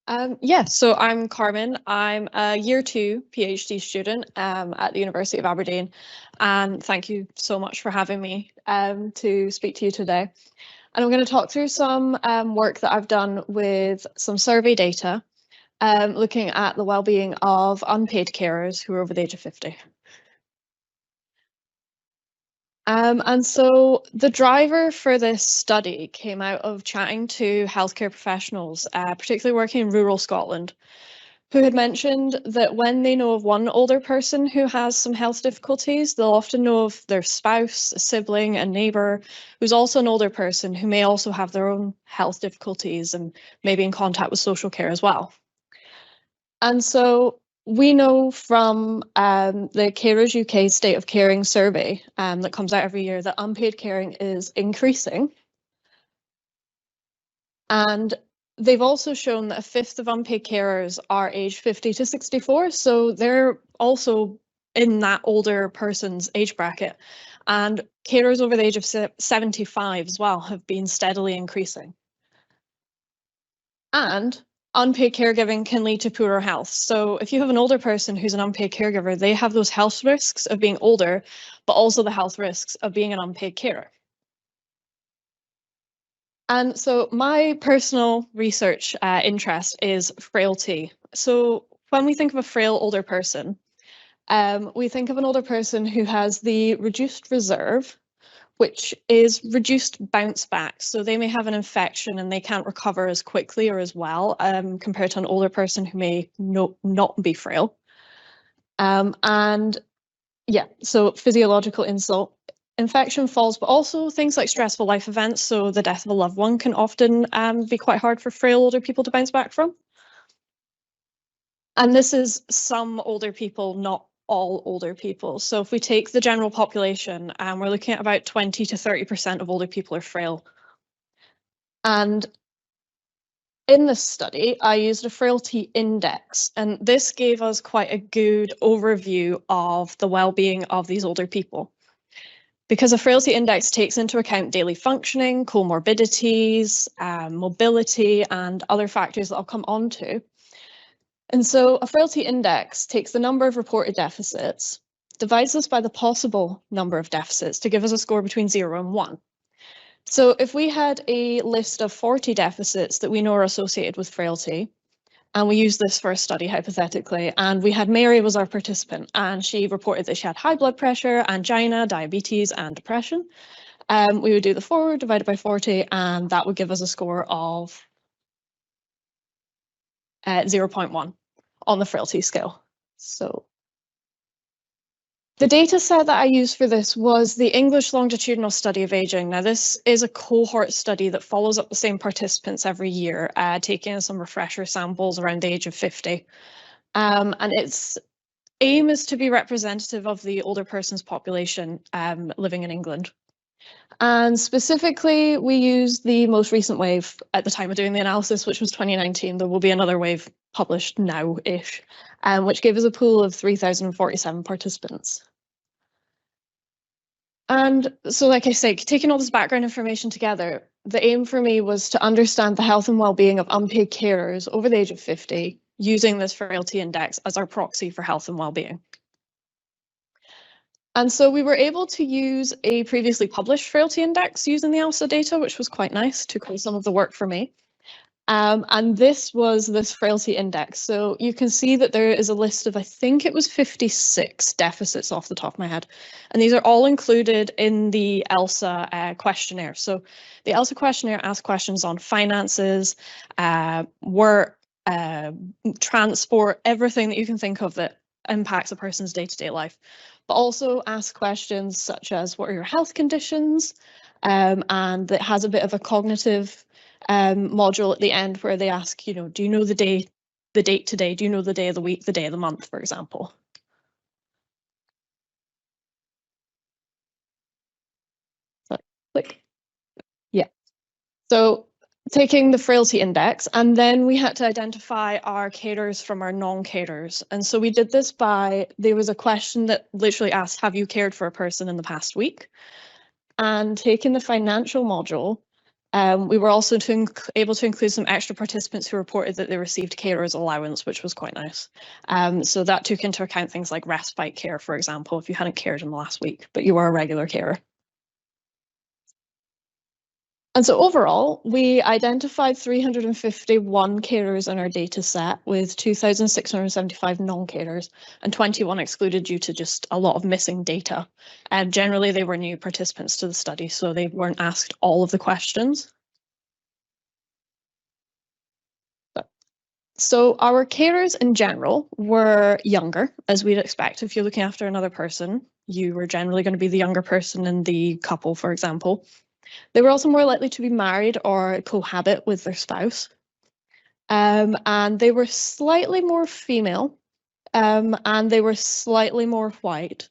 Yeah, so I'm Carmen. I'm a year 2 PhD student at the University of Aberdeen, and thank you so much for having me to speak to you today. And I'm going to talk through some work that I've done with some survey data, looking at the well-being of unpaid carers who are over the age of 50. And so the driver for this study came out of chatting to healthcare professionals, particularly working in rural Scotland, who had mentioned that when they know of one older person who has some health difficulties, they'll often know of their spouse, a sibling, a neighbour, who's also an older person who may also have their own health difficulties and maybe in contact with social care as well. And so we know from the Carers UK State of Caring survey that comes out every year that unpaid caring is increasing. And they've also shown that a fifth of unpaid carers are aged 50 to 64, so they're also in that older person's age bracket. And carers over the age of 75 as well have been steadily increasing. And unpaid caregiving can lead to poorer health. So if you have an older person who's an unpaid caregiver, they have those health risks of being older, but also the health risks of being an unpaid carer. And so my personal research interest is frailty. So when we think of a frail older person, we think of an older person who has the reduced reserve, which is reduced bounce back. So they may have an infection and they can't recover as quickly or as well compared to an older person who may not be frail. And yeah, so physiological insult, infection, falls, but also things like stressful life events. So the death of a loved one can often be quite hard for frail older people to bounce back from. And this is some older people, not all older people. So if we take the general population, we're looking at about 20 to 30% of older people are frail. And in this study, I used a frailty index, and this gave us quite a good overview of the well-being of these older people. Because a frailty index takes into account daily functioning, comorbidities, mobility, and other factors that I'll come on to. And so a frailty index takes the number of reported deficits, divides this by the possible number of deficits to give us a score between 0 and 1. So if we had a list of 40 deficits that we know are associated with frailty, and we use this for a study hypothetically, and we had Mary was our participant, and she reported that she had high blood pressure, angina, diabetes, and depression. We would do the forward divided by 40, and that would give us a score of 0.1 on the frailty scale. So the data set that I used for this was the English longitudinal study of aging. Now, this is a cohort study that follows up the same participants every year, taking some refresher samples around the age of 50. And its aim is to be representative of the older person's population living in England. And specifically, we used the most recent wave at the time of doing the analysis, which was 2019. There will be another wave published now-ish, which gave us a pool of 3,047 participants. And so, like I say, taking all this background information together, the aim for me was to understand the health and well-being of unpaid carers over the age of 50, using this frailty index as our proxy for health and well-being. And so we were able to use a previously published frailty index using the ELSA data, which was quite nice, took away some of the work for me. And this was this frailty index. So you can see that there is a list of, I think it was 56 deficits off the top of my head. And these are all included in the ELSA questionnaire. So the ELSA questionnaire asks questions on finances, work, transport, everything that you can think of that impacts a person's day-to-day life, but also ask questions such as what are your health conditions, and it has a bit of a cognitive module at the end where they ask, do you know the date today? Do you know the day of the week, the day of the month, for example? Click. Yeah. So taking the frailty index, and then we had to identify our carers from our non-carers. And so we did this there was a question that literally asked, have you cared for a person in the past week? And taking the financial module, We were also able to include some extra participants who reported that they received carers allowance, which was quite nice. So that took into account things like respite care, for example, if you hadn't cared in the last week, but you were a regular carer. And so overall, we identified 351 carers in our data set with 2,675 non-carers and 21 excluded due to just a lot of missing data. And generally, they were new participants to the study, so they weren't asked all of the questions. So our carers in general were younger, as we'd expect. If you're looking after another person, you were generally going to be the younger person in the couple, for example. They were also more likely to be married or cohabit with their spouse. And they were slightly more female, and they were slightly more white.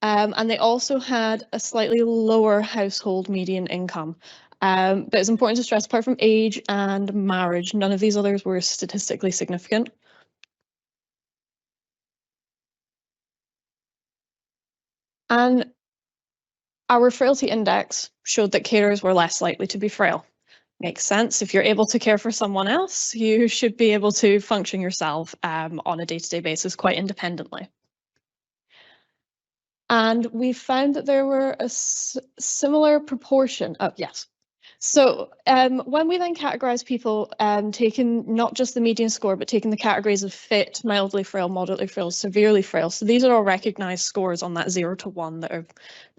And they also had a slightly lower household median income. But it's important to stress, apart from age and marriage, none of these others were statistically significant. And our frailty index showed that carers were less likely to be frail. Makes sense. If you're able to care for someone else, you should be able to function yourself on a day-to-day basis quite independently. And we found that there were a similar proportion of, yes. So when we then categorise people, taking not just the median score, but taking the categories of fit, mildly frail, moderately frail, severely frail. So these are all recognised scores on that 0 to 1 that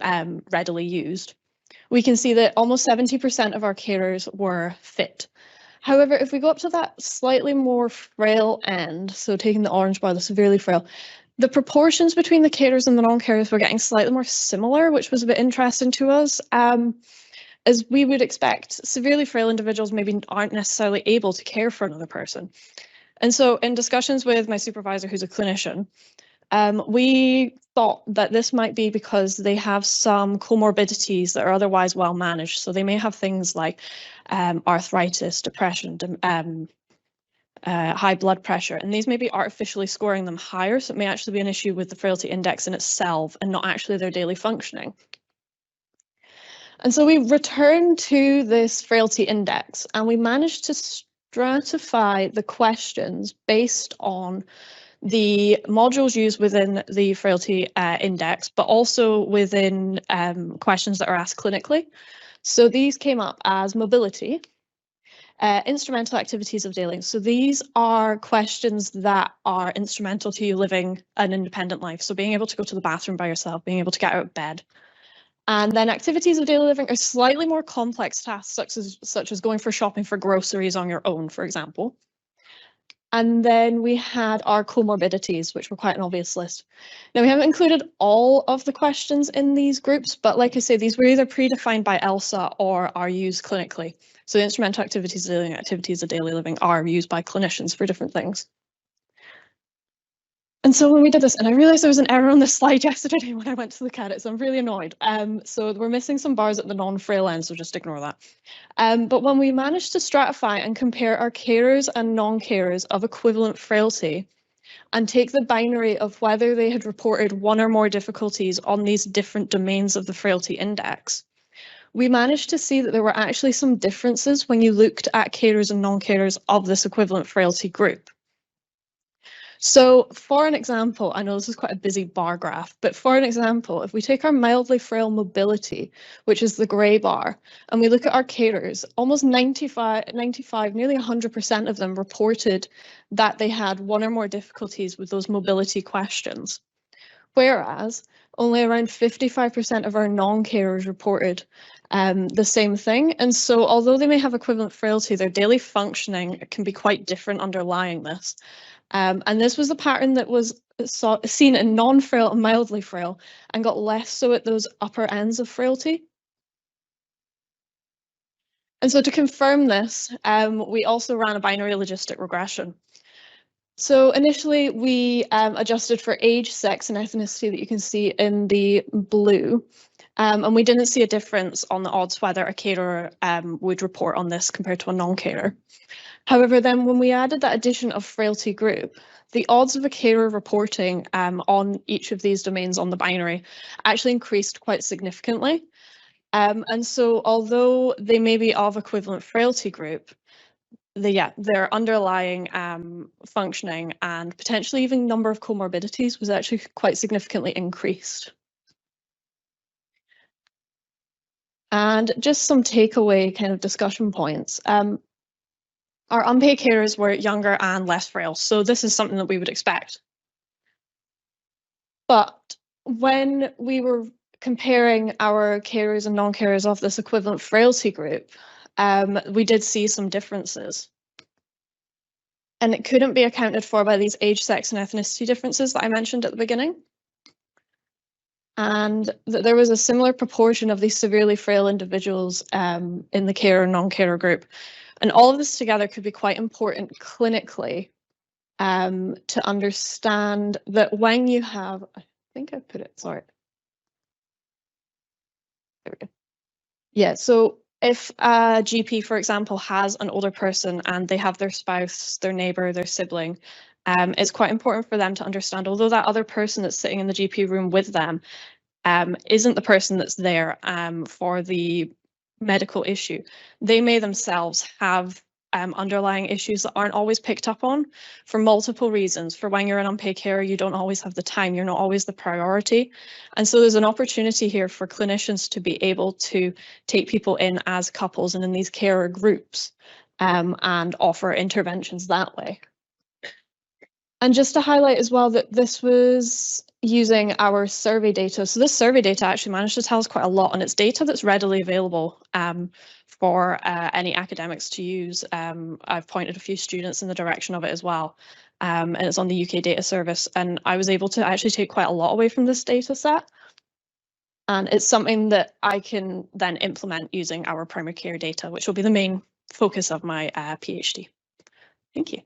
are readily used. We can see that almost 70% of our carers were fit. However, if we go up to that slightly more frail end, so taking the orange bar, the severely frail, the proportions between the carers and the non-carers were getting slightly more similar, which was a bit interesting to us. As we would expect, severely frail individuals maybe aren't necessarily able to care for another person. And so in discussions with my supervisor, who's a clinician, we thought that this might be because they have some comorbidities that are otherwise well managed. So they may have things like arthritis, depression, high blood pressure, and these may be artificially scoring them higher. So it may actually be an issue with the frailty index in itself and not actually their daily functioning. And so we returned to this frailty index and we managed to stratify the questions based on the modules used within the frailty index, but also within questions that are asked clinically. So these came up as mobility, instrumental activities of daily. So these are questions that are instrumental to you living an independent life. So being able to go to the bathroom by yourself, being able to get out of bed. And then activities of daily living are slightly more complex tasks, such as going for shopping for groceries on your own, for example. And then we had our comorbidities, which were quite an obvious list. Now, we haven't included all of the questions in these groups, but like I say, these were either predefined by ELSA or are used clinically. So the instrumental activities of daily living are used by clinicians for different things. And so when we did this, and I realized there was an error on this slide yesterday when I went to look at it, so I'm really annoyed. So we're missing some bars at the non-frail end, so just ignore that. But when we managed to stratify and compare our carers and non-carers of equivalent frailty and take the binary of whether they had reported one or more difficulties on these different domains of the frailty index, we managed to see that there were actually some differences when you looked at carers and non-carers of this equivalent frailty group. So for an example, I know this is quite a busy bar graph, but for an example, if we take our mildly frail mobility, which is the grey bar, and we look at our carers, almost 95, nearly 100% of them reported that they had one or more difficulties with those mobility questions. Whereas only around 55% of our non-carers reported the same thing. And so although they may have equivalent frailty, their daily functioning can be quite different underlying this. And this was a pattern that was seen in non-frail and mildly frail and got less so at those upper ends of frailty. And so to confirm this, we also ran a binary logistic regression. So initially we adjusted for age, sex and ethnicity that you can see in the blue. And we didn't see a difference on the odds whether a carer would report on this compared to a non-carer. However, then when we added that addition of frailty group, the odds of a carer reporting on each of these domains on the binary actually increased quite significantly. And so although they may be of equivalent frailty group, their underlying functioning and potentially even number of comorbidities was actually quite significantly increased. And just some takeaway kind of discussion points. Our unpaid carers were younger and less frail, so this is something that we would expect. But when we were comparing our carers and non-carers of this equivalent frailty group, we did see some differences. And it couldn't be accounted for by these age, sex, and ethnicity differences that I mentioned at the beginning. And there was a similar proportion of these severely frail individuals in the carer and non-carer group. And all of this together could be quite important clinically to understand that when you have, I think I put it, sorry. There we go. Yeah, so if a GP, for example, has an older person and they have their spouse, their neighbour, their sibling, it's quite important for them to understand, although that other person that's sitting in the GP room with them isn't the person that's there for the medical issue, they may themselves have underlying issues that aren't always picked up on for multiple reasons. For when you're an unpaid carer, you don't always have the time, you're not always the priority. And so there's an opportunity here for clinicians to be able to take people in as couples and in these carer groups and offer interventions that way. And just to highlight as well that this was using our survey data. So this survey data actually managed to tell us quite a lot, and it's data that's readily available for any academics to use. I've pointed a few students in the direction of it as well, and it's on the UK Data Service, and I was able to actually take quite a lot away from this data set. And it's something that I can then implement using our primary care data, which will be the main focus of my PhD. Thank you.